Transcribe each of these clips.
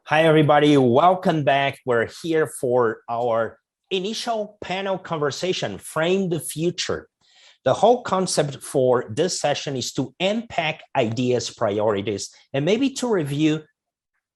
Hi, everybody. Welcome back. We're here for our initial panel conversation, Frame the Future. The whole concept for this session is to unpack ideas, priorities, and maybe to review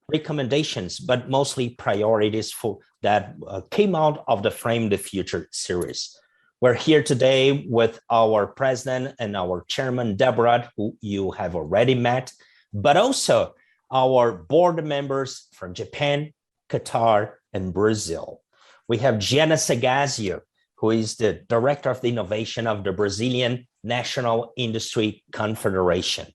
recommendations, but mostly priorities for that came out of the Frame the Future series. We're here today with our president and our chairman, Deborah, who you have already met, but also our board members from Japan, Qatar, and Brazil. We have Gianna Sagazio, who is the Director of the Innovation of the Brazilian National Industry Confederation.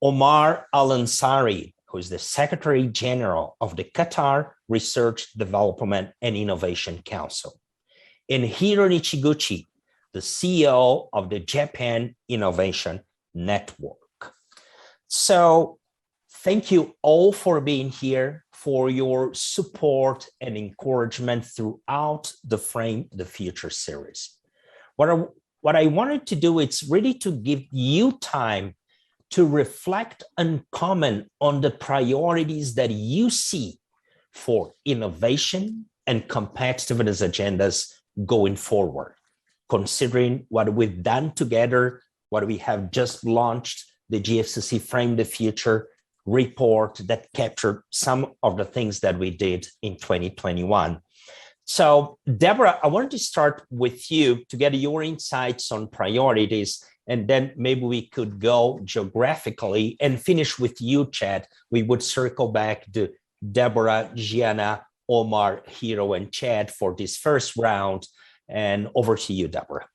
Omar Al-Ansari, who is the Secretary General of the Qatar Research, Development, and Innovation Council. And Hiro Nichiguchi, the CEO of the Japan Innovation Network. So, thank you all for being here, for your support and encouragement throughout the Frame the Future series. What I wanted to do is really to give you time to reflect and comment on the priorities that you see for innovation and competitiveness agendas going forward, considering what we've done together, what we have just launched, the Gfcc Frame the Future report that captured some of the things that we did in 2021. So, Deborah, I wanted to start with you to get your insights on priorities, and then maybe we could go geographically and finish with you, Chad. We would circle back to Deborah, Gianna, Omar, Hiro, and Chad for this first round. And over to you, Deborah.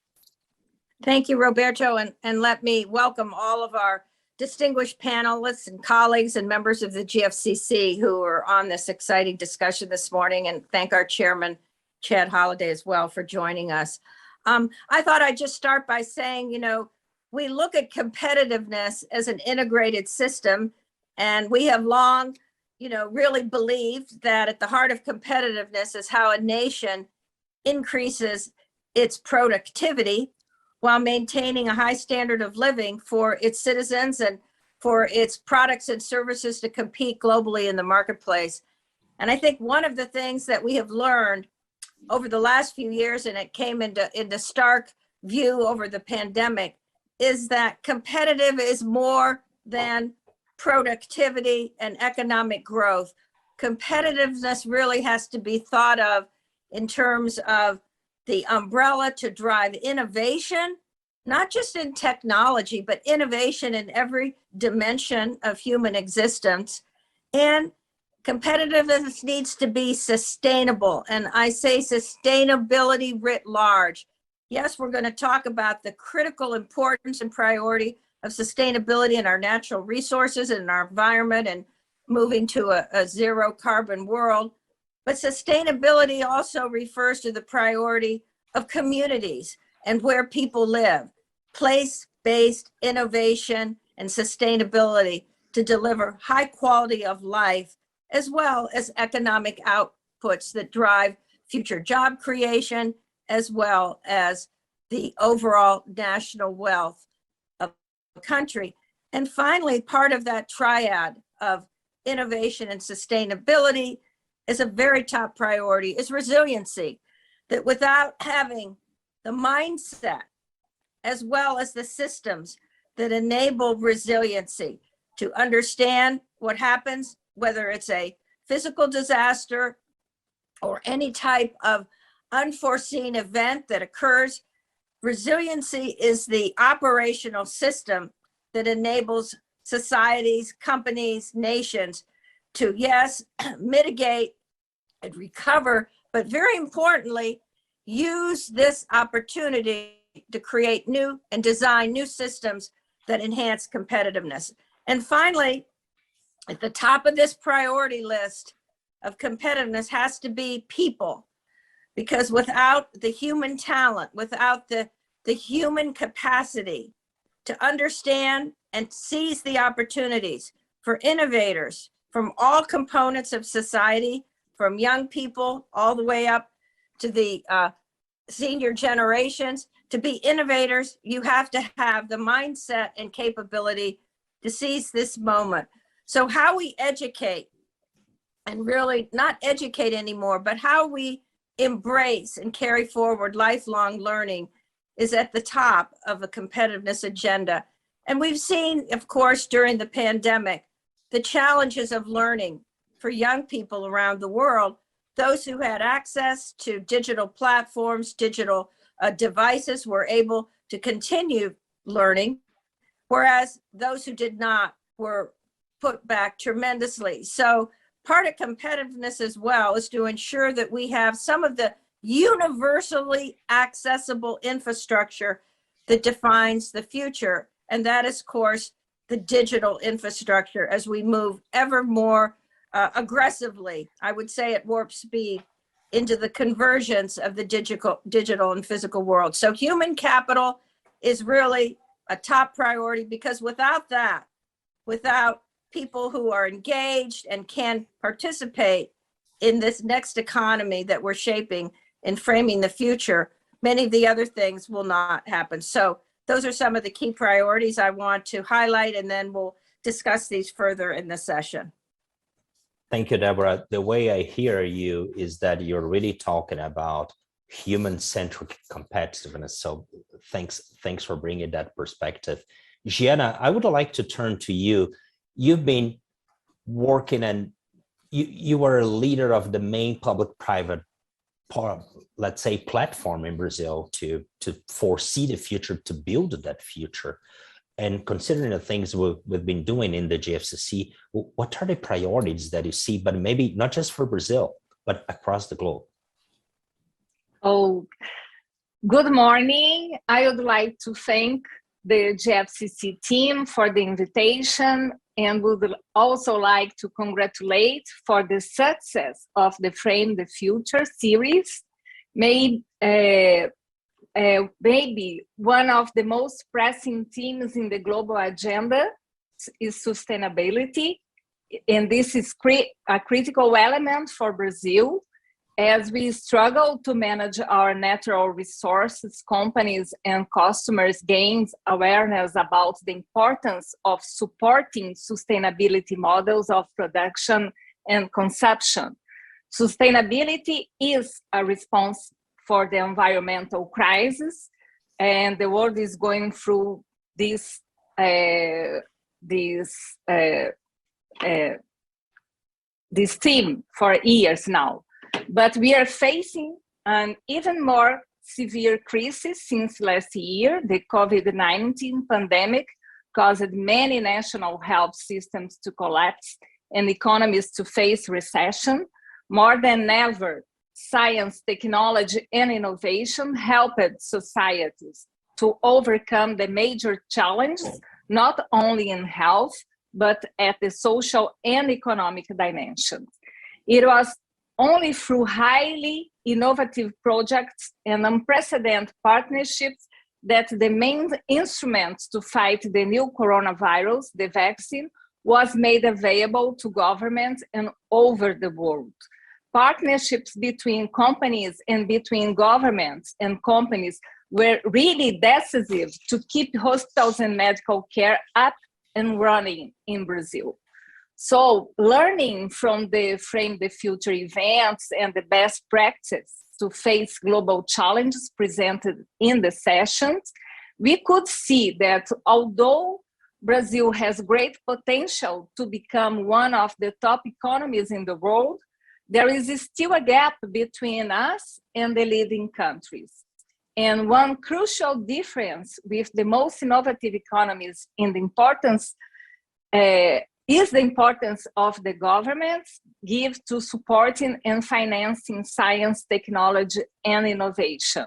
Thank you, Roberto, and let me welcome all of our distinguished panelists and colleagues and members of the GFCC who are on this exciting discussion this morning, and thank our chairman, Chad Holliday, as well for joining us. I thought I'd just start by saying, we look at competitiveness as an integrated system, and we have long, really believed that at the heart of competitiveness is how a nation increases its productivity while maintaining a high standard of living for its citizens and for its products and services to compete globally in the marketplace. And I think one of the things that we have learned over the last few years, and it came into stark view over the pandemic, is that competitive is more than productivity and economic growth. Competitiveness really has to be thought of in terms of the umbrella to drive innovation, not just in technology, but innovation in every dimension of human existence. And competitiveness needs to be sustainable. And I say sustainability writ large. Yes, we're going to talk about the critical importance and priority of sustainability in our natural resources and our environment and moving to a zero carbon world. But sustainability also refers to the priority of communities and where people live, place-based innovation and sustainability to deliver high quality of life, as well as economic outputs that drive future job creation, as well as the overall national wealth of the country. And finally, part of that triad of innovation and sustainability is a very top priority is resiliency, that without having the mindset as well as the systems that enable resiliency to understand what happens, whether it's a physical disaster or any type of unforeseen event that occurs, resiliency is the operational system that enables societies, companies, nations to, yes, mitigate and recover, but very importantly, use this opportunity to create new and design new systems that enhance competitiveness. And finally, at the top of this priority list of competitiveness has to be people, because without the human talent, without the human capacity to understand and seize the opportunities for innovators from all components of society, from young people all the way up to the senior generations, to be innovators, you have to have the mindset and capability to seize this moment. So how we educate and really not educate anymore, but how we embrace and carry forward lifelong learning is at the top of a competitiveness agenda. And we've seen, of course, during the pandemic, the challenges of learning for young people around the world. Those who had access to digital platforms, digital devices were able to continue learning, whereas those who did not were put back tremendously. So part of competitiveness as well is to ensure that we have some of the universally accessible infrastructure that defines the future. And that is, of course, the digital infrastructure as we move ever more aggressively, I would say at warp speed, into the convergence of the digital and physical world. So human capital is really a top priority, because without that, without people who are engaged and can participate in this next economy that we're shaping and framing the future, many of the other things will not happen. So those are some of the key priorities I want to highlight, and then we'll discuss these further in the session. Thank you, Deborah. The way I hear you is that you're really talking about human-centric competitiveness. So thanks for bringing that perspective. Gianna, I would like to turn to you. You've been working, and you were a leader of the main public-private, let's say, platform in Brazil to foresee the future, to build that future. And considering the things we've been doing in the GFCC, what are the priorities that you see, but maybe not just for Brazil, but across the globe? Oh, good morning. I would like to thank the GFCC team for the invitation, and would also like to congratulate for the success of the Frame the Future series. Maybe one of the most pressing themes in the global agenda is sustainability, and this is a critical element for Brazil as we struggle to manage our natural resources. Companies and customers gain awareness about the importance of supporting sustainability models of production and consumption. Sustainability is a response for the environmental crisis, and the world is going through this theme for years now. But we are facing an even more severe crisis since last year. The COVID-19 pandemic caused many national health systems to collapse and economies to face recession. More than ever, science, technology, and innovation helped societies to overcome the major challenges, not only in health, but at the social and economic dimensions. It was only through highly innovative projects and unprecedented partnerships that the main instrument to fight the new coronavirus, the vaccine, was made available to governments and over the world. Partnerships between companies and between governments and companies were really decisive to keep hospitals and medical care up and running in Brazil. So learning from the Frame the Future events and the best practice to face global challenges presented in the sessions, we could see that although Brazil has great potential to become one of the top economies in the world, there is still a gap between us and the leading countries. And one crucial difference with the most innovative economies in the importance is the importance of the governments give to supporting and financing science, technology, and innovation.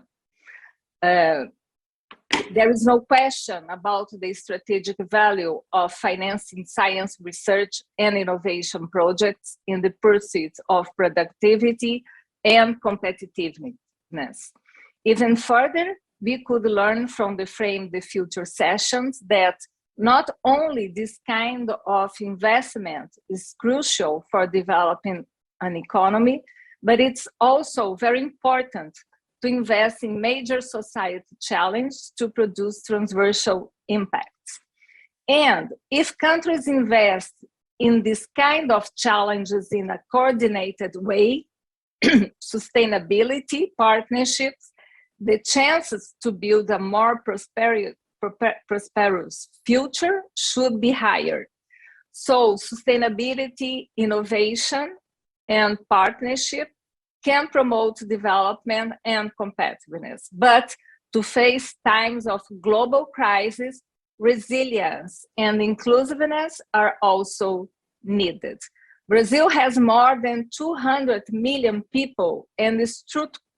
There is no question about the strategic value of financing science research and innovation projects in the pursuit of productivity and competitiveness. Even further, we could learn from the Frame the Future sessions that not only this kind of investment is crucial for developing an economy, but it's also very important to invest in major society challenges to produce transversal impacts. And if countries invest in this kind of challenges in a coordinated way, sustainability, partnerships, the chances to build a more prosperous future should be higher. So sustainability, innovation, and partnership can promote development and competitiveness. But to face times of global crisis, resilience and inclusiveness are also needed. Brazil has more than 200 million people and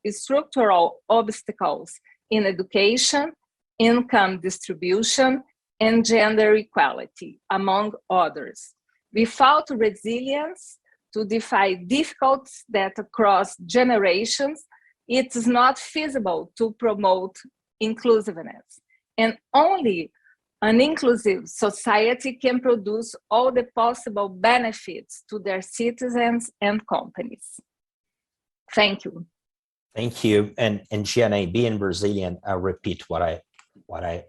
structural obstacles in education, income distribution, and gender equality, among others. Without resilience to defy difficulties that cross generations, it is not feasible to promote inclusiveness. And only an inclusive society can produce all the possible benefits to their citizens and companies. Thank you. Thank you. And Gianna, being Brazilian, I repeat what I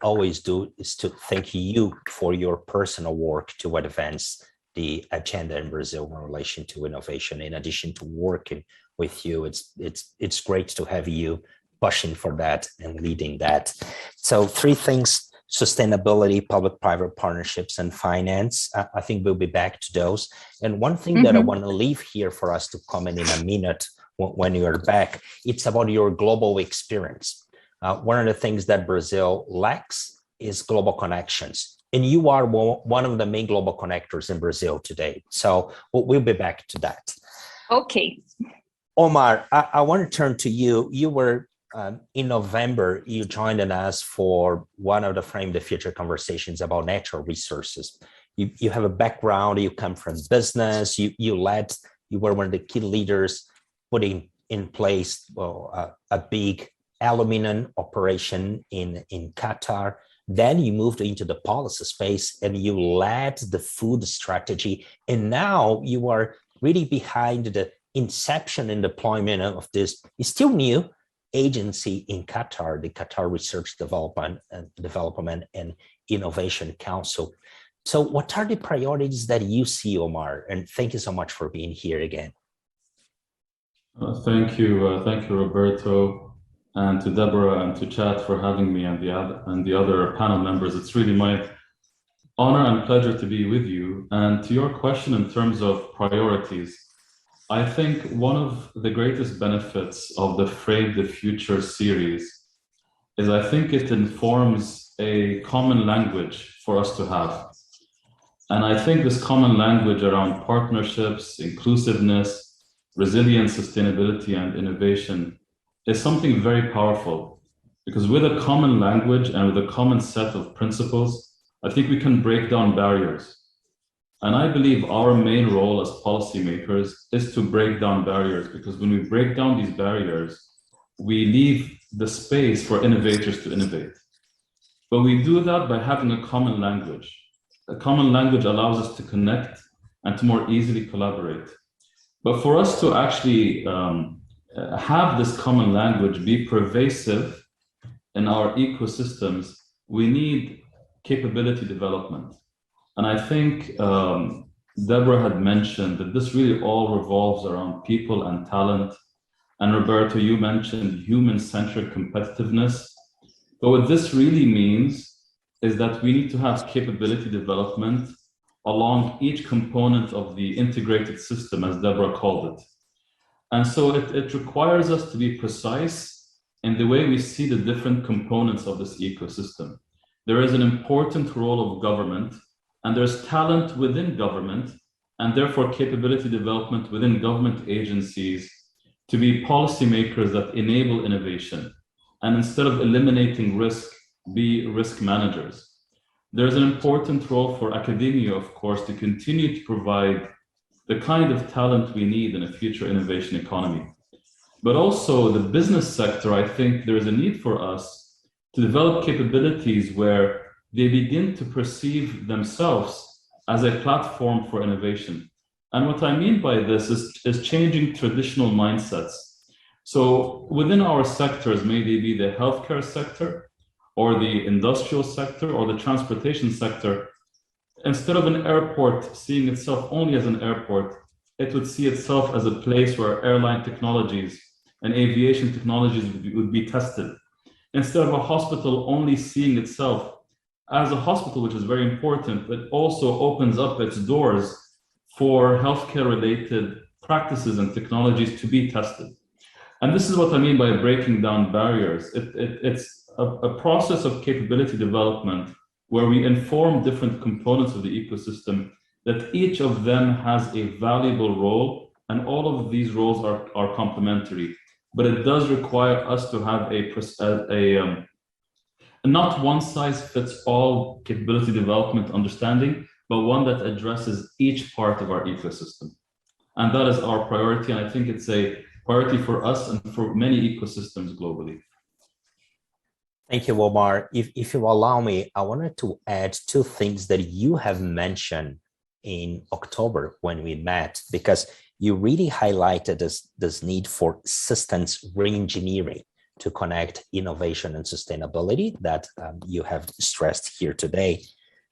always do is to thank you for your personal work to advance the agenda in Brazil in relation to innovation. In addition to working with you, it's great to have you pushing for that and leading that. So 3 things: sustainability, public-private partnerships, and finance. I think we'll be back to those. And one thing that I want to leave here for us to comment in a minute when you're back, it's about your global experience. One of the things that Brazil lacks is global connections. And you are one of the main global connectors in Brazil today. So we'll be back to that. Okay. Omar, I want to turn to you. You were in November, you joined us for one of the Frame the Future conversations about natural resources. You have a background, you come from business, you were one of the key leaders putting in place a big aluminum operation in Qatar. Then you moved into the policy space and you led the food strategy. And now you are really behind the inception and deployment of this, it's still new, agency in Qatar, the Qatar Research Development and Innovation Council. So what are the priorities that you see, Omar? And thank you so much for being here again. Thank you, Roberto, and to Deborah and to Chad for having me, and the other panel members. It's really my honor and pleasure to be with you. And to your question in terms of priorities, I think one of the greatest benefits of the Frame the Future series is I think it informs a common language for us to have. And I think this common language around partnerships, inclusiveness, resilience, sustainability, and innovation is something very powerful, because with a common language and with a common set of principles, I think we can break down barriers. And I believe our main role as policymakers is to break down barriers, because when we break down these barriers, we leave the space for innovators to innovate. But we do that by having a common language. A common language allows us to connect and to more easily collaborate. But for us to actually have this common language be pervasive in our ecosystems, we need capability development. And I think Deborah had mentioned that this really all revolves around people and talent. And Roberto, you mentioned human-centered competitiveness. But what this really means is that we need to have capability development along each component of the integrated system, as Deborah called it. And so it requires us to be precise in the way we see the different components of this ecosystem. There is an important role of government, and there's talent within government, and therefore capability development within government agencies to be policymakers that enable innovation. And instead of eliminating risk, be risk managers. There's an important role for academia, of course, to continue to provide the kind of talent we need in a future innovation economy. But also the business sector, I think there is a need for us to develop capabilities where they begin to perceive themselves as a platform for innovation. And what I mean by this is changing traditional mindsets. So within our sectors, may they be the healthcare sector, or the industrial sector, or the transportation sector, instead of an airport seeing itself only as an airport, it would see itself as a place where airline technologies and aviation technologies would be tested. Instead of a hospital only seeing itself as a hospital, which is very important, it also opens up its doors for healthcare related practices and technologies to be tested. And this is what I mean by breaking down barriers. It's a process of capability development where we inform different components of the ecosystem that each of them has a valuable role, and all of these roles are complementary. But it does require us to have a not one size fits all capability development understanding, but one that addresses each part of our ecosystem. And that is our priority. And I think it's a priority for us and for many ecosystems globally. Thank you, Omar. If you allow me, I wanted to add two things that you have mentioned in October when we met, because you really highlighted this need for systems reengineering to connect innovation and sustainability that you have stressed here today,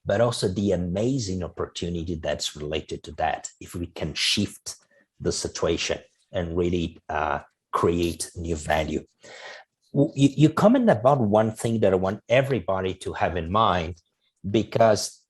but also the amazing opportunity that's related to that if we can shift the situation and really create new value. You comment about one thing that I want everybody to have in mind, because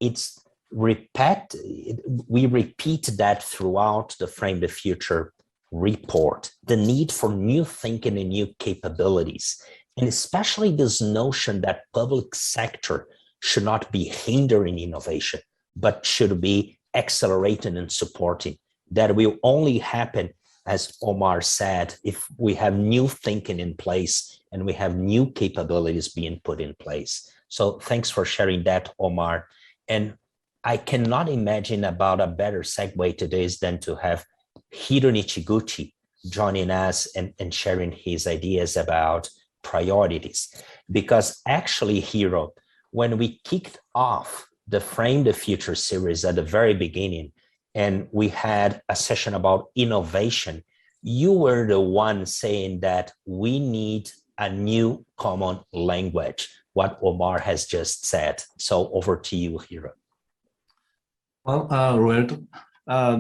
we repeat that throughout the Frame the Future report, the need for new thinking and new capabilities, and especially this notion that public sector should not be hindering innovation, but should be accelerating and supporting. That will only happen, as Omar said, if we have new thinking in place and we have new capabilities being put in place. So thanks for sharing that, Omar. And I cannot imagine about a better segue today than to have Hiro Nichiguchi joining us and sharing his ideas about priorities. Because actually, Hiro, when we kicked off the Frame the Future series at the very beginning, and we had a session about innovation, you were the one saying that we need a new common language, what Omar has just said. So over to you, Hiro. Well, Roberto,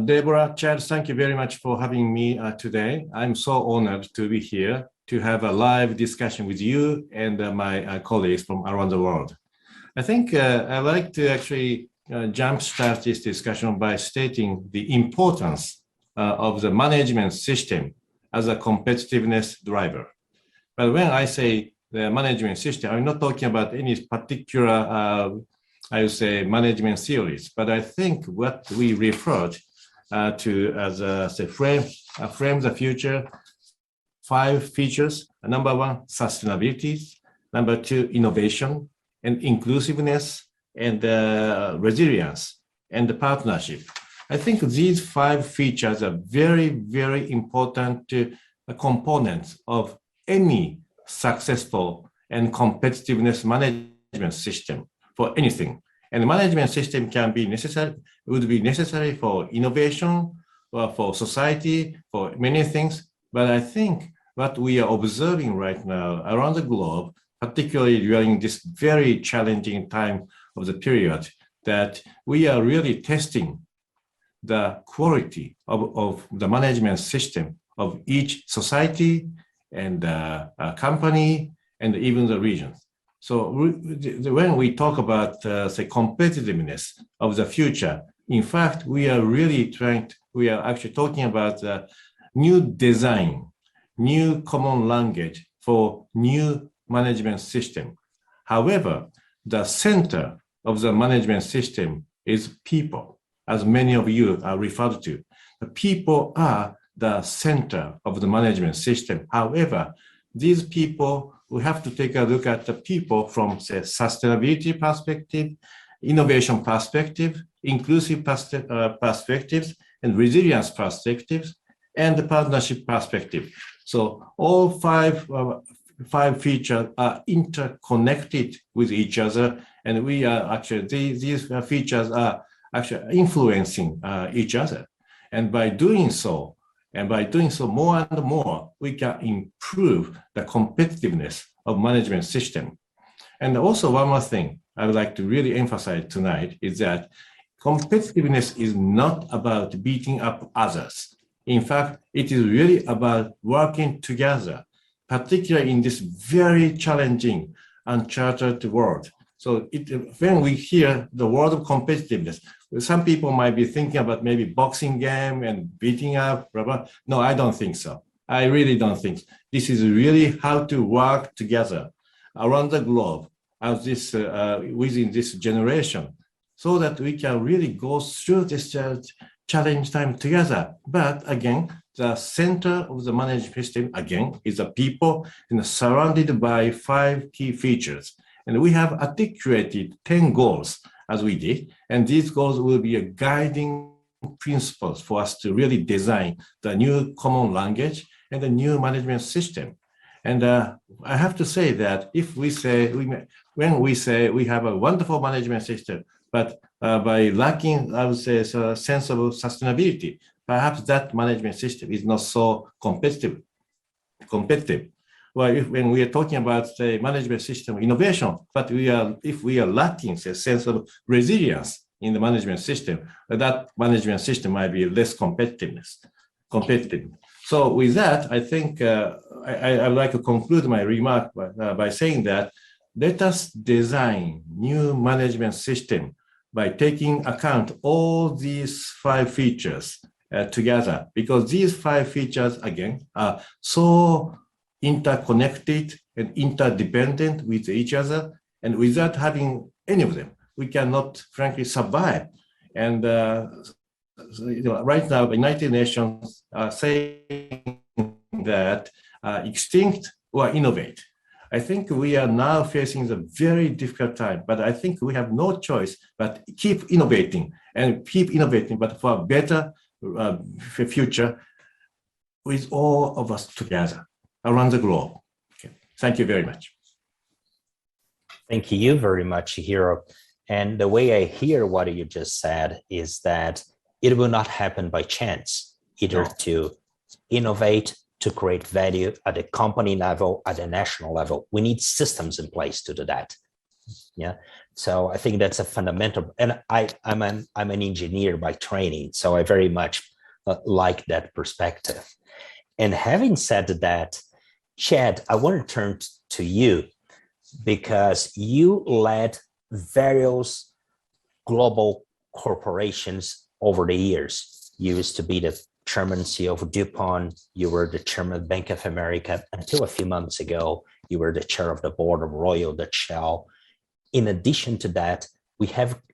Deborah, Chad, thank you very much for having me today. I'm so honored to be here to have a live discussion with you and my colleagues from around the world. I think I'd like to actually jumpstart this discussion by stating the importance of the management system as a competitiveness driver. But when I say the management system, I'm not talking about any particular, I would say, management theories, but I think what we referred to as frame the future, 5 features. Number 1, sustainability. Number 2, innovation and inclusiveness and resilience and the partnership. I think these 5 features are very, very important components of any successful and competitiveness management system for anything. And the management system can be necessary, would be necessary for innovation, or for society, for many things. But I think what we are observing right now around the globe, particularly during this very challenging time of the period, that we are really testing the quality of the management system of each society and company and even the region. So when we talk about say competitiveness of the future, in fact, we are actually talking about new design, new common language for new management system. However, the center of the management system is people, as many of you are referred to. The people are the center of the management system. However, these people, we have to take a look at the people from, say, sustainability perspective, innovation perspective, inclusive perspectives, and resilience perspectives, and the partnership perspective. So all five features are interconnected with each other, and we are actually, these features are actually influencing each other. And by doing so more and more, we can improve the competitiveness of management system. And also one more thing I would like to really emphasize tonight is that competitiveness is not about beating up others. In fact, it is really about working together, particularly in this very challenging, uncharted world. So when we hear the word of competitiveness, some people might be thinking about maybe boxing game and beating up, blah, blah. No, I don't think so. I really don't think so. This is really how to work together around the globe as this, within this generation, so that we can really go through this challenge time together. But again, the center of the management system, again, is the people and surrounded by 5 key features. And we have articulated 10 goals as we did. And these goals will be a guiding principles for us to really design the new common language and the new management system. And I have to say that if we say, when we say we have a wonderful management system, but by lacking, I would say, a sense of sustainability, perhaps that management system is not so competitive. Well, when we are talking about, say, management system innovation, but if we are lacking a sense of resilience in the management system, that management system might be less competitive. So with that, I think I would like to conclude my remark by saying that let us design new management system by taking account all these 5 features together, because these 5 features, again, are so interconnected and interdependent with each other, and without having any of them, we cannot, frankly, survive. And right now, the United Nations are saying that extinct or innovate. I think we are now facing a very difficult time, but I think we have no choice but keep innovating, but for a better future with all of us together around the globe. Okay. Thank you very much. Thank you very much, Hiro. And the way I hear what you just said is that it will not happen by chance, either to innovate, to create value at a company level, at a national level. We need systems in place to do that. Yeah. So I think that's a fundamental, and I'm an engineer by training, so I very much like that perspective. And having said that, Chad, I want to turn to you because you led various global corporations over the years. You used to be the chairman CEO of DuPont. You were the chairman of Bank of America. Until a few months ago, you were the chair of the board of Royal Dutch Shell. In addition to that,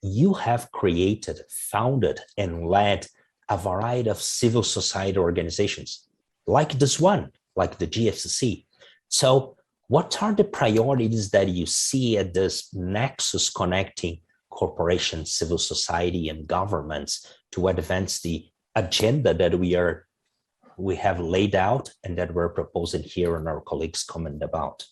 you have created, founded, and led a variety of civil society organizations, like this one, like the Gfcc. So what are the priorities that you see at this nexus connecting corporations, civil society, and governments to advance the agenda that we have laid out and that we're proposing here and our colleagues comment about?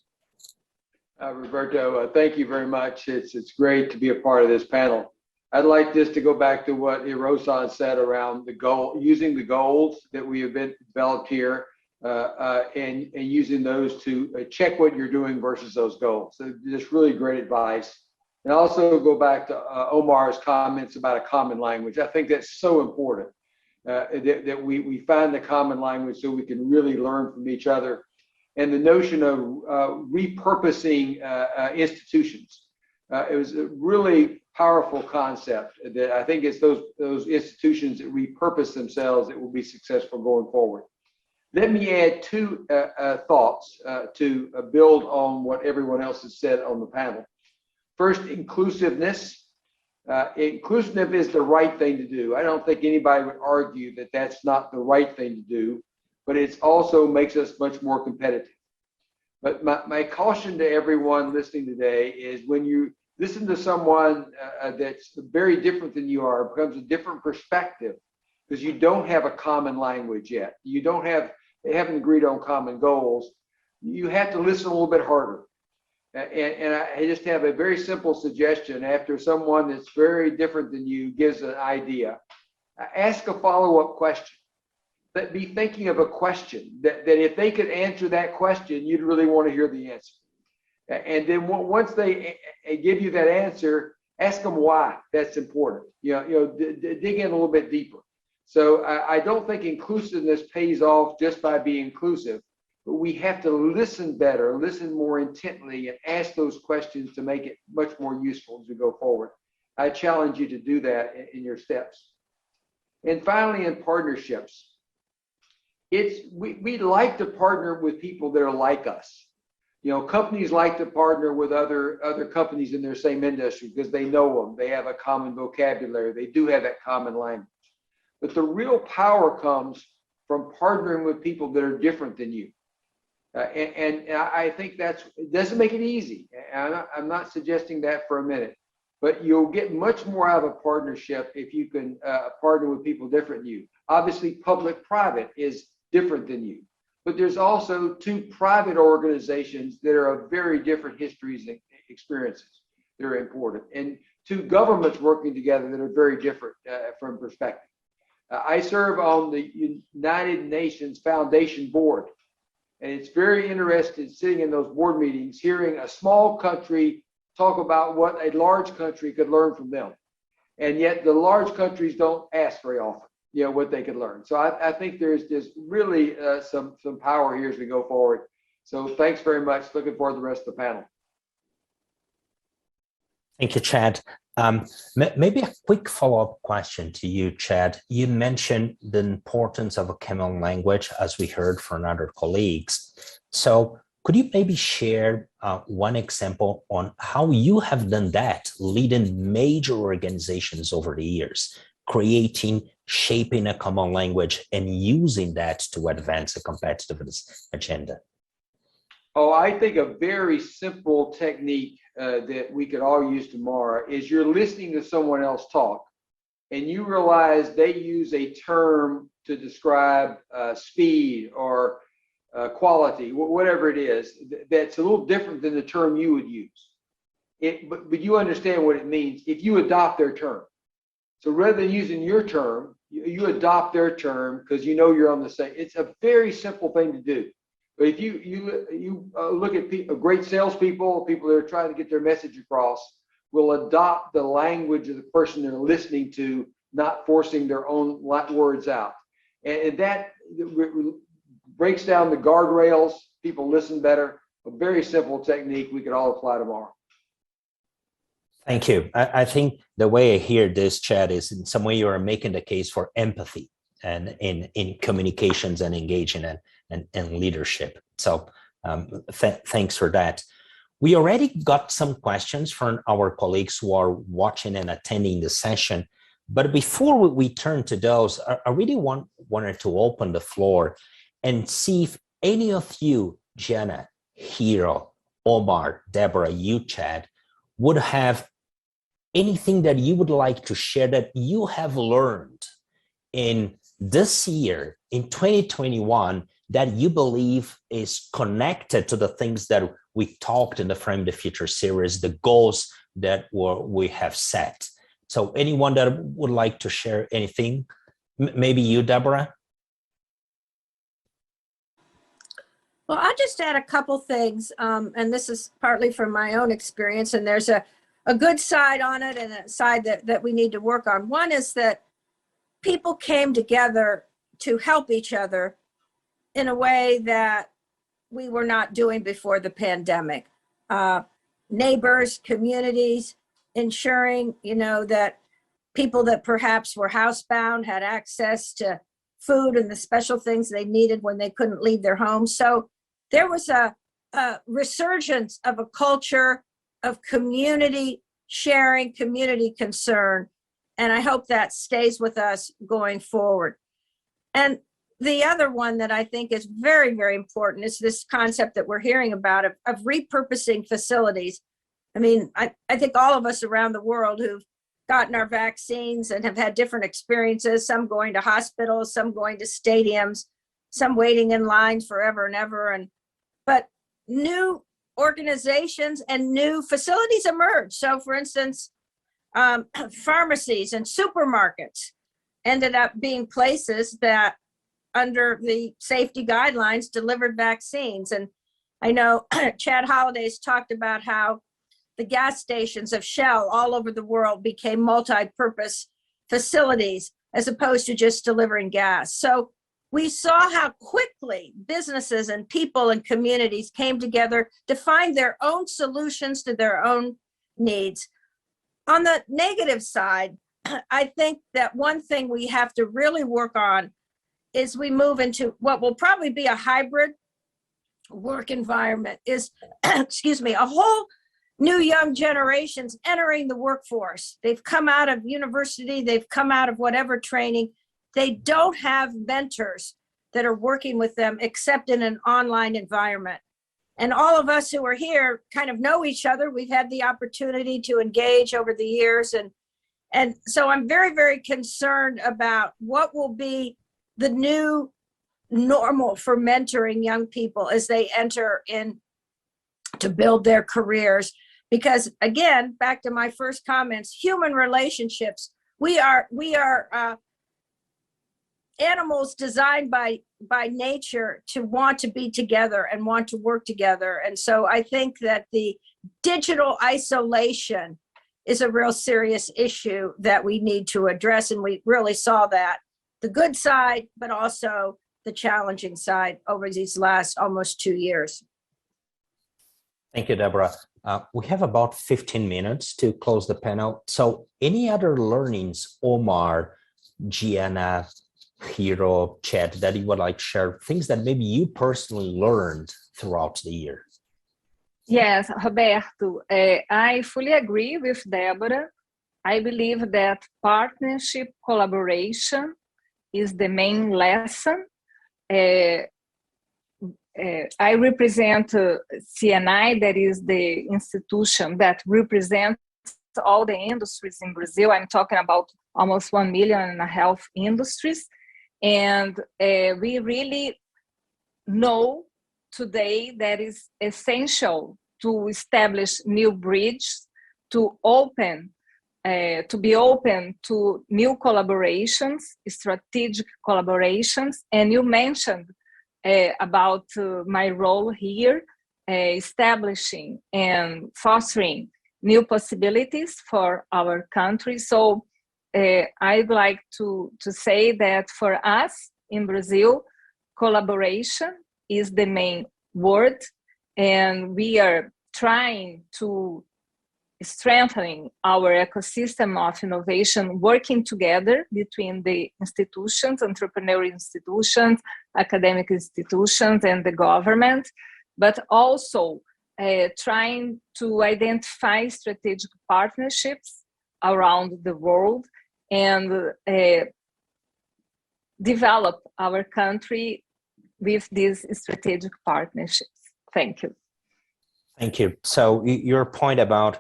Roberto, thank you very much. It's great to be a part of this panel. I'd like just to go back to what Hiro-san said around the goal, using the goals that we have been developed here and using those to check what you're doing versus those goals. So just really great advice. And also go back to Omar's comments about a common language. I think that's so important that we find the common language so we can really learn from each other. And the notion of repurposing institutions. It was a really powerful concept that I think it's those institutions that repurpose themselves that will be successful going forward. Let me add 2 thoughts to build on what everyone else has said on the panel. First, inclusiveness. Inclusiveness is the right thing to do. I don't think anybody would argue that that's not the right thing to do, but it also makes us much more competitive. But my caution to everyone listening today is when you listen to someone that's very different than you are, it becomes a different perspective because you don't have a common language yet. They haven't agreed on common goals. You have to listen a little bit harder. And I just have a very simple suggestion. After someone that's very different than you gives an idea, ask a follow-up question. But be thinking of a question that if they could answer that question, you'd really want to hear the answer. And then once they give you that answer, Ask them why that's important. Dig in a little bit deeper. So I don't think inclusiveness pays off just by being inclusive, but we have to listen better, listen more intently, and ask those questions to make it much more useful as we go forward. I challenge you to do that in your steps. And finally, in partnerships, we like to partner with people that are like us. Companies like to partner with other companies in their same industry because they know them, they have a common vocabulary, they do have that common language. But the real power comes from partnering with people that are different than you. And I think it doesn't make it easy. I'm not suggesting that for a minute, but you'll get much more out of a partnership if you can partner with people different than you. Obviously, public-private is different than you, but there's also two private organizations that are of very different histories and experiences that are important, and two governments working together that are very different from perspective. I serve on the United Nations Foundation Board, and it's very interesting sitting in those board meetings, hearing a small country talk about what a large country could learn from them. And yet the large countries don't ask very often, what they could learn. So I think there's really some power here as we go forward. So thanks very much. Looking forward to the rest of the panel. Thank you, Chad. Maybe a quick follow-up question to you, Chad. You mentioned the importance of a common language, as we heard from other colleagues. So could you maybe share one example on how you have done that, leading major organizations over the years, shaping a common language and using that to advance a competitiveness agenda? Oh, I think a very simple technique that we could all use tomorrow is you're listening to someone else talk and you realize they use a term to describe speed or quality, whatever it is, that's a little different than the term you would use. But you understand what it means if you adopt their term. So rather than using your term, you adopt their term because you're on the same. It's a very simple thing to do. But if you look at great salespeople, people that are trying to get their message across, will adopt the language of the person they're listening to, not forcing their own words out. And that breaks down the guardrails. People listen better. A very simple technique we could all apply tomorrow. Thank you. I think the way I hear this, Chad, is in some way you are making the case for empathy and in communications and engaging and leadership. So thanks for that. We already got some questions from our colleagues who are watching and attending the session. But before we turn to those, I really wanted to open the floor and see if any of you, Jenna, Hiro, Omar, Deborah, you, Chad, would have anything that you would like to share that you have learned in this year, in 2021, that you believe is connected to the things that we talked in the Frame the Future series, the goals that we have set. So anyone that would like to share anything? Maybe you, Deborah? Well, I'll just add a couple things, and this is partly from my own experience, and there's a good side on it and a side that we need to work on. One is that people came together to help each other in a way that we were not doing before the pandemic. Neighbors, communities, ensuring, that people that perhaps were housebound had access to food and the special things they needed when they couldn't leave their homes. So there was a resurgence of a culture of community sharing, community concern. And I hope that stays with us going forward. And the other one that I think is very, very important is this concept that we're hearing about of repurposing facilities. I mean, I think all of us around the world who've gotten our vaccines and have had different experiences, some going to hospitals, some going to stadiums, some waiting in lines forever and ever. But new organizations and new facilities emerged. So for instance, pharmacies and supermarkets ended up being places that under the safety guidelines delivered vaccines. And I know Chad Holliday's talked about how the gas stations of Shell all over the world became multi-purpose facilities as opposed to just delivering gas. So we saw how quickly businesses and people and communities came together to find their own solutions to their own needs. On the negative side, I think that one thing we have to really work on is we move into what will probably be a hybrid work environment is, excuse me, a whole new young generations entering the workforce. They've come out of university, they've come out of whatever training. They don't have mentors that are working with them except in an online environment. And all of us who are here kind of know each other. We've had the opportunity to engage over the years. And so I'm very, very concerned about what will be the new normal for mentoring young people as they enter in to build their careers. Because again, back to my first comments, human relationships, we are animals designed by nature to want to be together and want to work together. And so I think that the digital isolation is a real serious issue that we need to address. And we really saw that, the good side, but also the challenging side over these last almost 2 years. Thank you, Deborah. We have about 15 minutes to close the panel. So any other learnings, Omar, Gianna, Hiro, Chad, that you would like to share, things that maybe you personally learned throughout the year? Yes, Roberto, I fully agree with Deborah. I believe that partnership collaboration is the main lesson. I represent CNI, that is the institution that represents all the industries in Brazil. I'm talking about almost 1.5 million industries. And we really know today that is essential to establish new bridges, to be open to new collaborations, strategic collaborations. And you mentioned about my role here, establishing and fostering new possibilities for our country. So I'd like to say that for us in Brazil, collaboration is the main word, and we are trying to strengthen our ecosystem of innovation, working together between the institutions, entrepreneurial institutions, academic institutions, and the government, but also trying to identify strategic partnerships around the world and develop our country with these strategic partnerships. Thank you. Thank you. So your point about,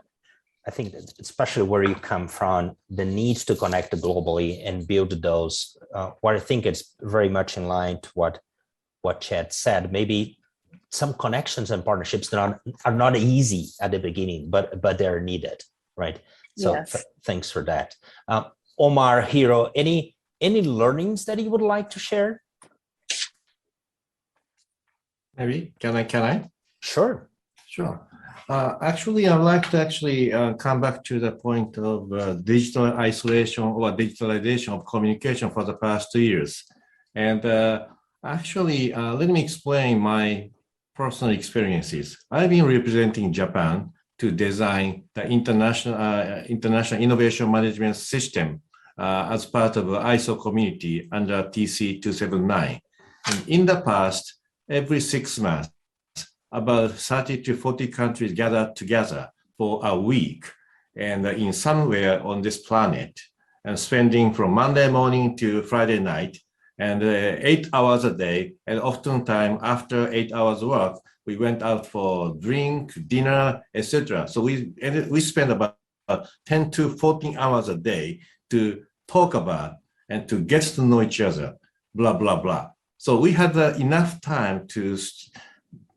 I think, especially where you come from, the need to connect globally and build those, what I think is very much in line to what Chad said. Maybe some connections and partnerships are not easy at the beginning, but they're needed, right? So yes. Thanks for that. Omar, Hiro, any learnings that you would like to share? Maybe, can I? Sure. Actually, I'd like to come back to the point of digital isolation or digitalization of communication for the past 2 years. And let me explain my personal experiences. I've been representing Japan to design the international innovation management system as part of the ISO community under TC 279. And in the past, every 6 months, about 30 to 40 countries gathered together for a week and in somewhere on this planet and spending from Monday morning to Friday night and 8 hours a day. And oftentimes after 8 hours work, we went out for drink, dinner, etc. So we spent about 10 to 14 hours a day to talk about and to get to know each other, blah, blah, blah. So we had enough time to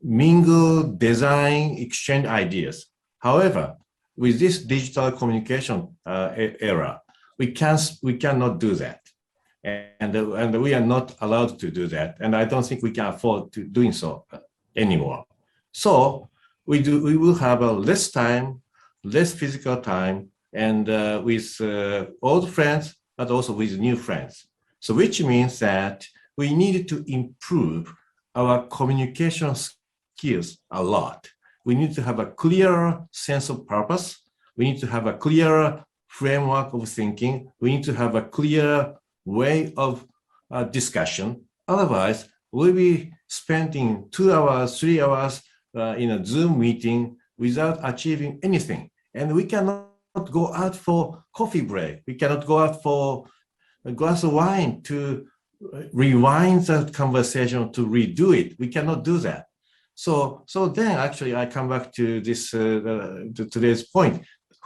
mingle, design, exchange ideas. However, with this digital communication era, we cannot do that. And we are not allowed to do that. And I don't think we can afford to doing so anymore. So we will have less time, less physical time, and with old friends, but also with new friends. So which means that we need to improve our communication skills a lot. We need to have a clearer sense of purpose. We need to have a clearer framework of thinking. We need to have a clear way of discussion. Otherwise, we'll be spending 2 hours, 3 hours in a Zoom meeting without achieving anything. And we cannot go out for coffee break. We cannot go out for a glass of wine to rewind the conversation, to redo it. We cannot do that. So then actually I come back to this to today's point.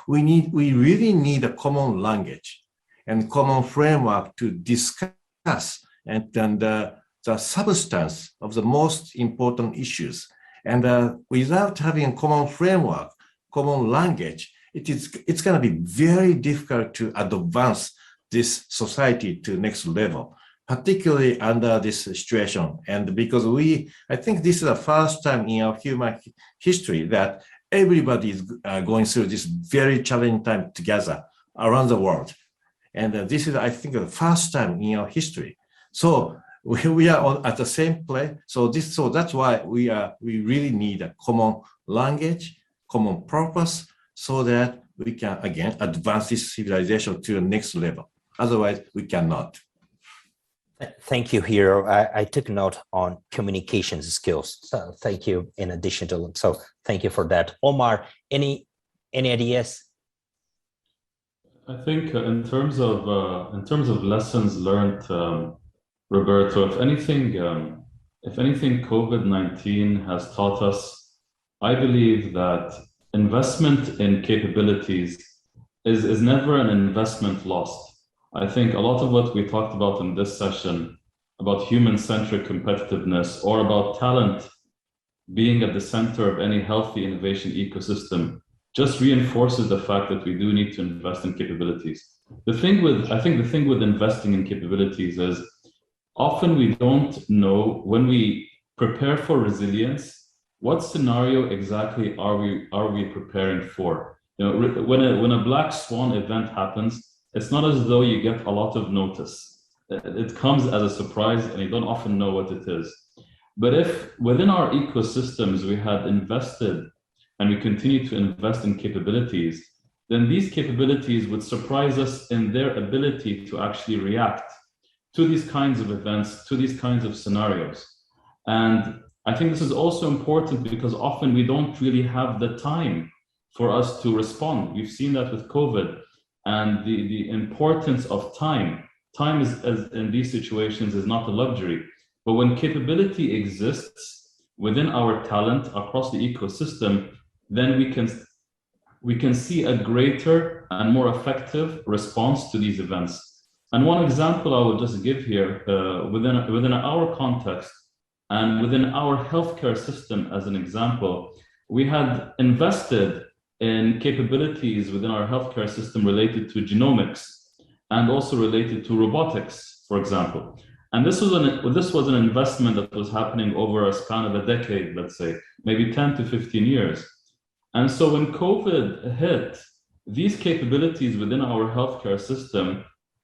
We really need a common language and common framework to discuss and the substance of the most important issues. And without having a common framework, common language, it's going to be very difficult to advance this society to next level, particularly under this situation. And because I think this is the first time in our human history that everybody is going through this very challenging time together around the world. And this is, I think, the first time in our history. So we are at the same place. So that's why we really need a common language, common purpose, so that we can again advance this civilization to the next level. Otherwise, we cannot. Thank you, Hiro. I took note on communication skills. So thank you. In addition to, so thank you for that. Omar, any ideas? I think in terms of lessons learned, Roberto, if anything, COVID-19 has taught us, I believe that investment in capabilities is never an investment lost. I think a lot of what we talked about in this session about human-centric competitiveness or about talent being at the center of any healthy innovation ecosystem just reinforces the fact that we do need to invest in capabilities. I think the thing with investing in capabilities is often we don't know when we prepare for resilience, what scenario exactly are we preparing for? You know, when a black swan event happens, it's not as though you get a lot of notice. It comes as a surprise and you don't often know what it is. But if within our ecosystems we had invested and we continue to invest in capabilities, then these capabilities would surprise us in their ability to actually react to these kinds of events, to these kinds of scenarios. And I think this is also important because often we don't really have the time for us to respond. We've seen that with COVID. And the importance of time is in these situations is not a luxury. But when capability exists within our talent across the ecosystem, then we can see a greater and more effective response to these events. And one example I will just give here within our context and within our healthcare system as an example, we had invested in capabilities within our healthcare system related to genomics and also related to robotics, for example. And this was an investment that was happening over a span of a decade, let's say, maybe 10 to 15 years. And so when COVID hit, these capabilities within our healthcare system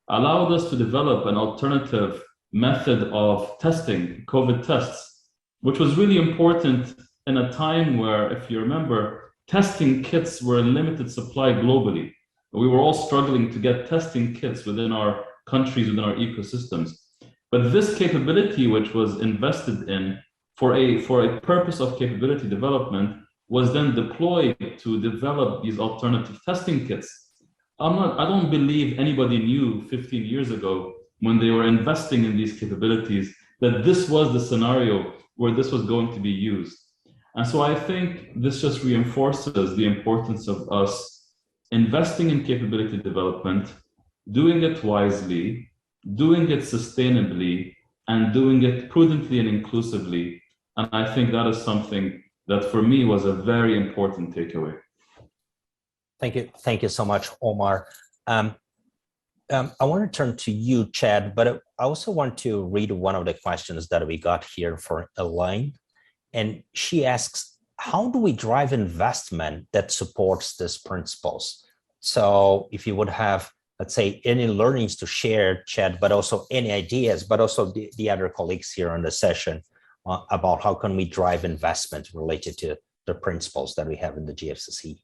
allowed us to develop an alternative method of testing COVID tests, which was really important in a time where, if you remember, testing kits were in limited supply globally. We were all struggling to get testing kits within our countries, within our ecosystems. But this capability, which was invested in for a purpose of capability development, was then deployed to develop these alternative testing kits. I don't believe anybody knew 15 years ago when they were investing in these capabilities that this was the scenario where this was going to be used. And so I think this just reinforces the importance of us investing in capability development, doing it wisely, doing it sustainably, and doing it prudently and inclusively. And I think that is something that for me was a very important takeaway. Thank you so much, Omar. I want to turn to you, Chad, but I also want to read one of the questions that we got here for Elaine. And she asks, how do we drive investment that supports these principles? So if you would have, let's say, any learnings to share, Chad, but also any ideas, but also the other colleagues here on the session about how can we drive investment related to the principles that we have in the GFCC.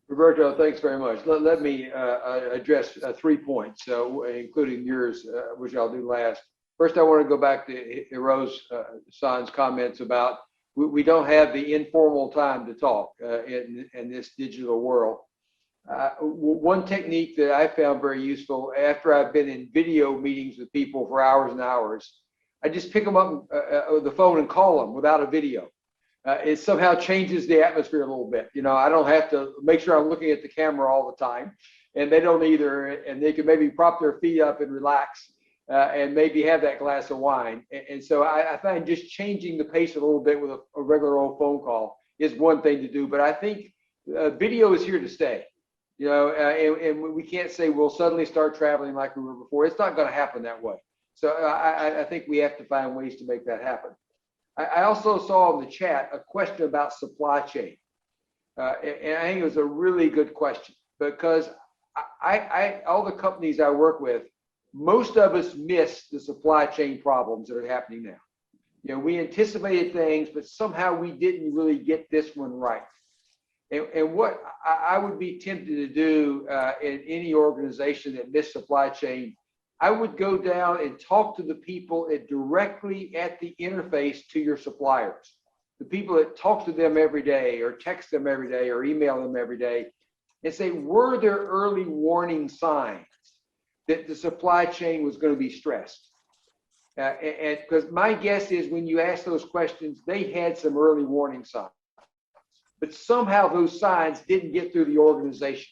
Roberto, thanks very much. Let me address 3 points, including yours, which I'll do last. First, I want to go back to Hiro's-san's comments about we don't have the informal time to talk in this digital world. One technique that I found very useful after I've been in video meetings with people for hours and hours, I just pick them up with the phone and call them without a video. It somehow changes the atmosphere a little bit. You know, I don't have to make sure I'm looking at the camera all the time, and they don't either, and they can maybe prop their feet up and relax and maybe have that glass of wine. And so I find just changing the pace a little bit with a regular old phone call is one thing to do, but I think video is here to stay. You know, and we can't say we'll suddenly start traveling like we were before. It's not going to happen that way. So I think we have to find ways to make that happen. I also saw in the chat a question about supply chain. And I think it was a really good question because all the companies I work with, most of us miss the supply chain problems that are happening now. You know, we anticipated things, but somehow we didn't really get this one right. And what I would be tempted to do in any organization that missed supply chain, I would go down and talk to the people directly at the interface to your suppliers, the people that talk to them every day or text them every day or email them every day, and say, were there early warning signs that the supply chain was going to be stressed? And because my guess is when you ask those questions, they had some early warning signs. But somehow those signs didn't get through the organization.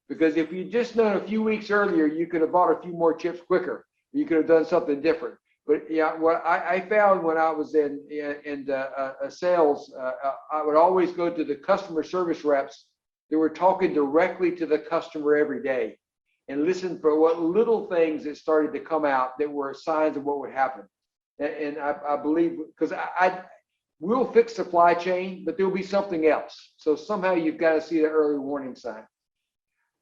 Because if you'd just known a few weeks earlier, you could have bought a few more chips quicker. You could have done something different. But yeah, what I found when I was in sales, I would always go to the customer service reps that were talking directly to the customer every day and listen for what little things that started to come out that were signs of what would happen. And I believe, because we'll fix supply chain, but there'll be something else. So somehow you've got to see the early warning sign.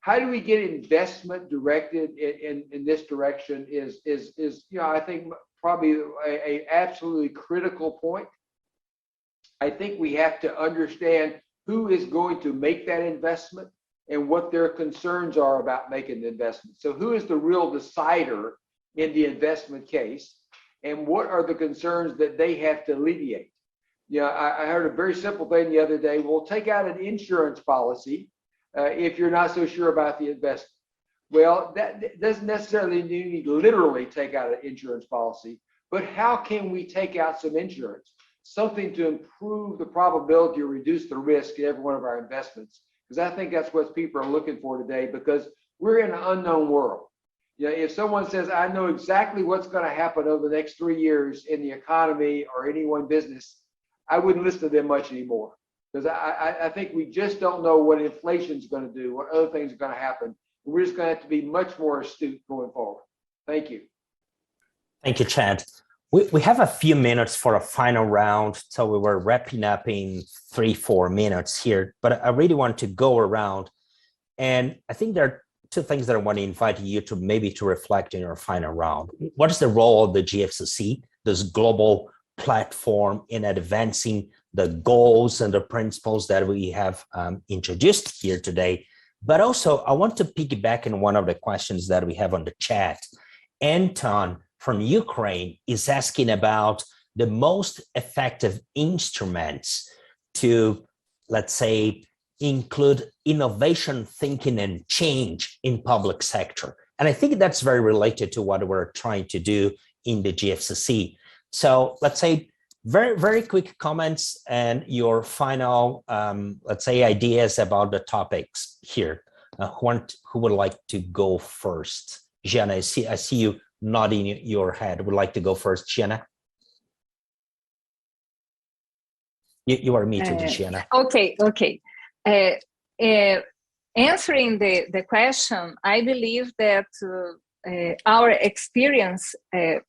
How do we get investment directed in this direction is you know, I think probably a absolutely critical point. I think we have to understand who is going to make that investment and what their concerns are about making the investment. So who is the real decider in the investment case, and what are the concerns that they have to alleviate? You know, I heard a very simple thing the other day. We'll take out an insurance policy if you're not so sure about the investment. Well, that doesn't necessarily need to literally take out an insurance policy, but how can we take out some insurance? Something to improve the probability or reduce the risk in every one of our investments. Because I think that's what people are looking for today, because we're in an unknown world. You know, if someone says, I know exactly what's going to happen over the next 3 years in the economy or any one business, I wouldn't listen to them much anymore. Because I think we just don't know what inflation is going to do, what other things are going to happen. We're just going to have to be much more astute going forward. Thank you. Thank you, Chad. We have a few minutes for a final round, so we were wrapping up in 3-4 minutes here, but I really want to go around. And I think there are two things that I want to invite you to maybe to reflect in your final round. What is the role of the GFCC, this global platform, in advancing the goals and the principles that we have introduced here today? But also, I want to piggyback on one of the questions that we have on the chat. Anton from Ukraine is asking about the most effective instruments to, let's say, include innovation thinking and change in public sector. And I think that's very related to what we're trying to do in the GFCC. So let's say very, very quick comments and your final, let's say, ideas about the topics here. Who would like to go first? Gianna, I see you nodding your head. Would like to go first, Gianna? You are muted, Gianna. Okay. Answering the question, I believe that our experience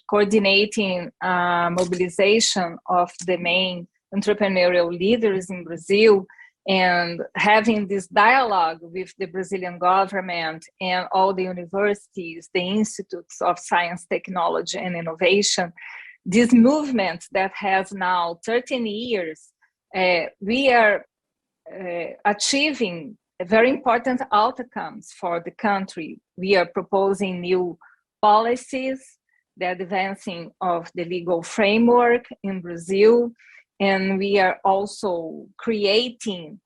coordinating mobilization of the main entrepreneurial leaders in Brazil, and having this dialogue with the Brazilian government and all the universities, the institutes of science, technology, and innovation, this movement that has now 13 years, we are achieving very important outcomes for the country. We are proposing new policies, the advancing of the legal framework in Brazil, and we are also creating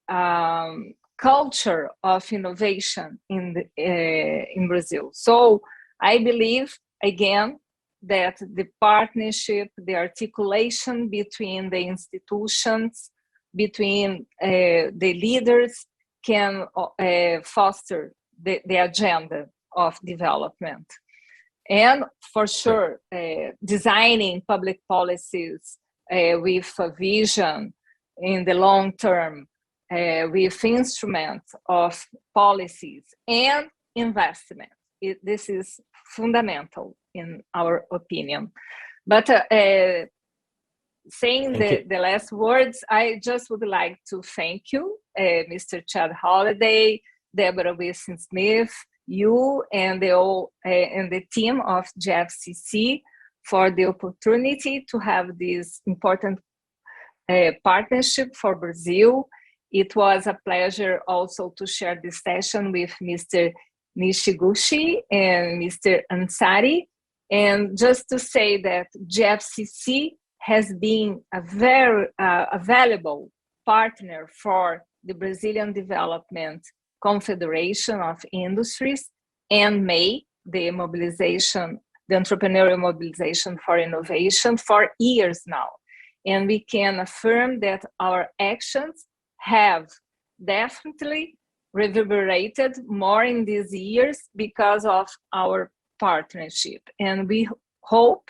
culture of innovation in Brazil. So I believe, again, that the partnership, the articulation between the institutions, between the leaders can foster the agenda of development. And for sure, designing public policies with a vision in the long term, with instruments of policies and investment. This is fundamental in our opinion. But saying the last words, I just would like to thank you, Mr. Chad Holliday, Deborah Wilson-Smith, you and the team of Gfcc for the opportunity to have this important partnership for Brazil. It was a pleasure also to share this session with Mr. Nishiguchi and Mr. Ansari. And just to say that Gfcc has been a very valuable partner for the Brazilian Development Confederation of Industries and May, the entrepreneurial mobilization for innovation for years now. And we can affirm that our actions have definitely reverberated more in these years because of our partnership. And we hope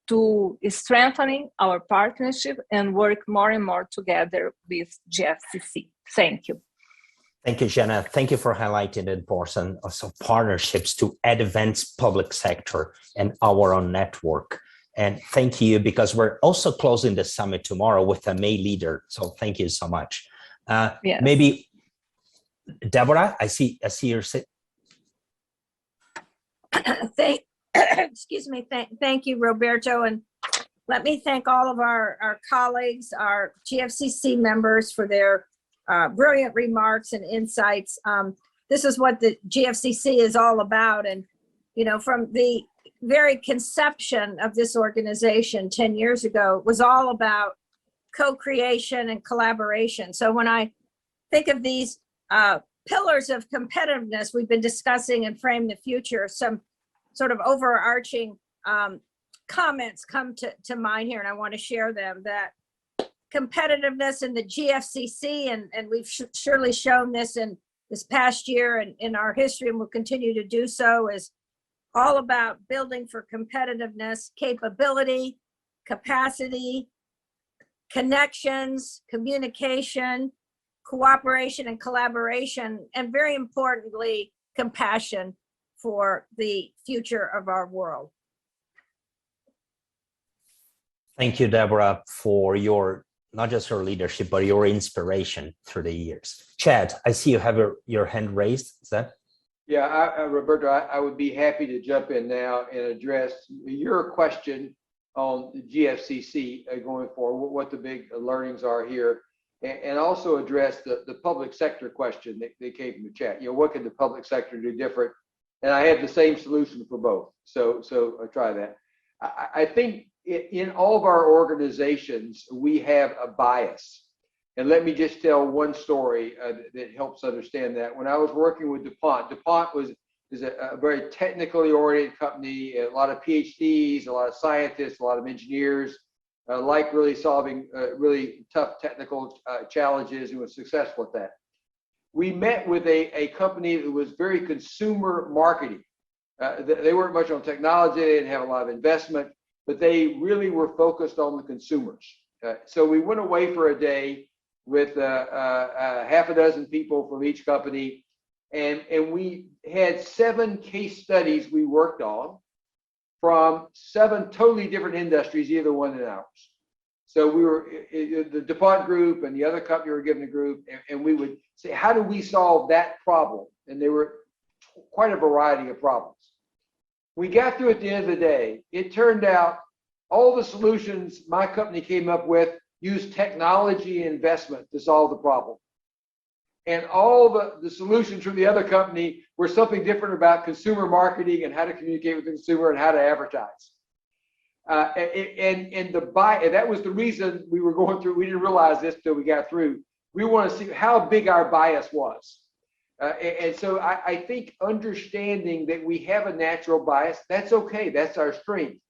to strengthening our partnership and work more and more together with Gfcc. Thank you. Thank you, Jenna. Thank you for highlighting the importance of partnerships to advance public sector and our own network. And thank you, because we're also closing the summit tomorrow with a May leader. So thank you so much. Yes. Maybe, Deborah, I see your excuse me. Thank you, Roberto. And let me thank all of our colleagues, our GFCC members for their brilliant remarks and insights. This is what the GFCC is all about. And, you know, from the very conception of this organization 10 years ago, was all about co-creation and collaboration. So when I think of these pillars of competitiveness we've been discussing and Frame the Future, some sort of overarching comments come to mind here, and I want to share them. That competitiveness in the GFCC, and we've surely shown this in this past year and in our history, and will continue to do so, is all about building for competitiveness, capability, capacity, connections, communication, cooperation and collaboration, and very importantly, compassion for the future of our world. Thank you, Deborah, for your, not just your leadership, but your inspiration through the years. Chad, I see you have your hand raised. Is that? Yeah, Roberto, I would be happy to jump in now and address your question on the GFCC going forward, what the big learnings are here, and also address the public sector question that came from the chat. You know, what could the public sector do different? And I have the same solution for both. So I'll try that. I think in all of our organizations, we have a bias. And let me just tell one story that helps understand that. When I was working with DuPont is a very technically oriented company, a lot of PhDs, a lot of scientists, a lot of engineers, like really solving really tough technical challenges, and was successful at that. We met with a company that was very consumer marketing. They weren't much on technology, they didn't have a lot of investment, but they really were focused on the consumers. So we went away for a day with half a dozen people from each company, and we had 7 case studies we worked on from 7 totally different industries, either one than ours. So we were, the DuPont group and the other company were given a group, and we would say, how do we solve that problem? And there were quite a variety of problems. We got through at the end of the day. It turned out all the solutions my company came up with used technology and investment to solve the problem. And all the solutions from the other company were something different about consumer marketing and how to communicate with the consumer and how to advertise. And that was the reason we were going through. We didn't realize this till we got through. We want to see how big our bias was. And so I think understanding that we have a natural bias, that's okay. That's our strength.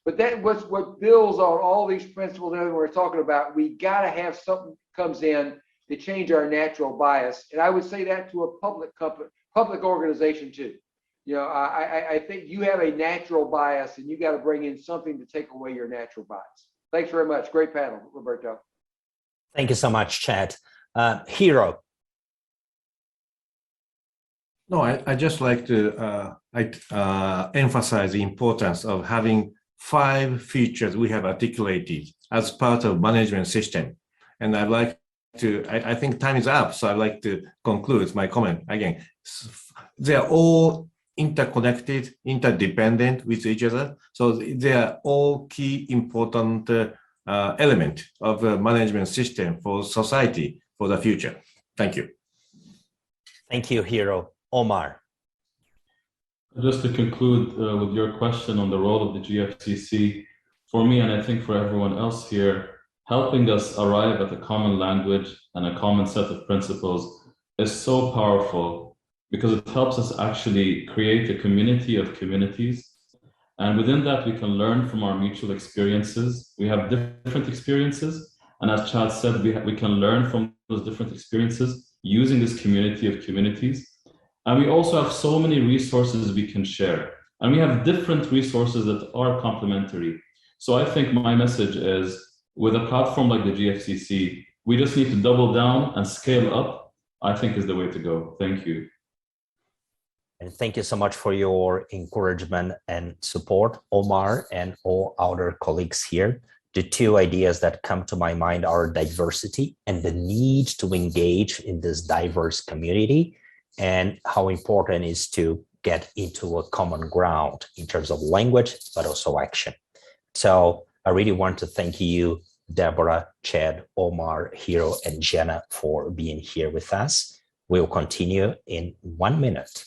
But that was what builds on all these principles that we're talking about. We got to have something comes in to change our natural bias. And I would say that to a public organization too. You know, I think you have a natural bias, and you got to bring in something to take away your natural bias. Thanks very much. Great panel, Roberto. Thank you so much, Chad. Hiro. No, I just like to emphasize the importance of having 5 features we have articulated as part of management system. And I'd like to, I think time is up, so I'd like to conclude my comment again. They're all interconnected, interdependent with each other. So they are all key important element of a management system for society for the future. Thank you. Thank you, Hiro. Omar. Just to conclude with your question on the role of the GFCC, for me, and I think for everyone else here, helping us arrive at a common language and a common set of principles is so powerful because it helps us actually create a community of communities. And within that, we can learn from our mutual experiences. We have different experiences. And as Chad said, we can learn from those different experiences using this community of communities. And we also have so many resources we can share. And we have different resources that are complementary. So I think my message is, with a platform like the GFCC, we just need to double down and scale up, I think is the way to go. Thank you. And thank you so much for your encouragement and support, Omar, and all other colleagues here. The 2 ideas that come to my mind are diversity and the need to engage in this diverse community, and how important it is to get into a common ground in terms of language, but also action. So I really want to thank you, Deborah, Chad, Omar, Hiro, and Jenna for being here with us. We'll continue in 1 minute.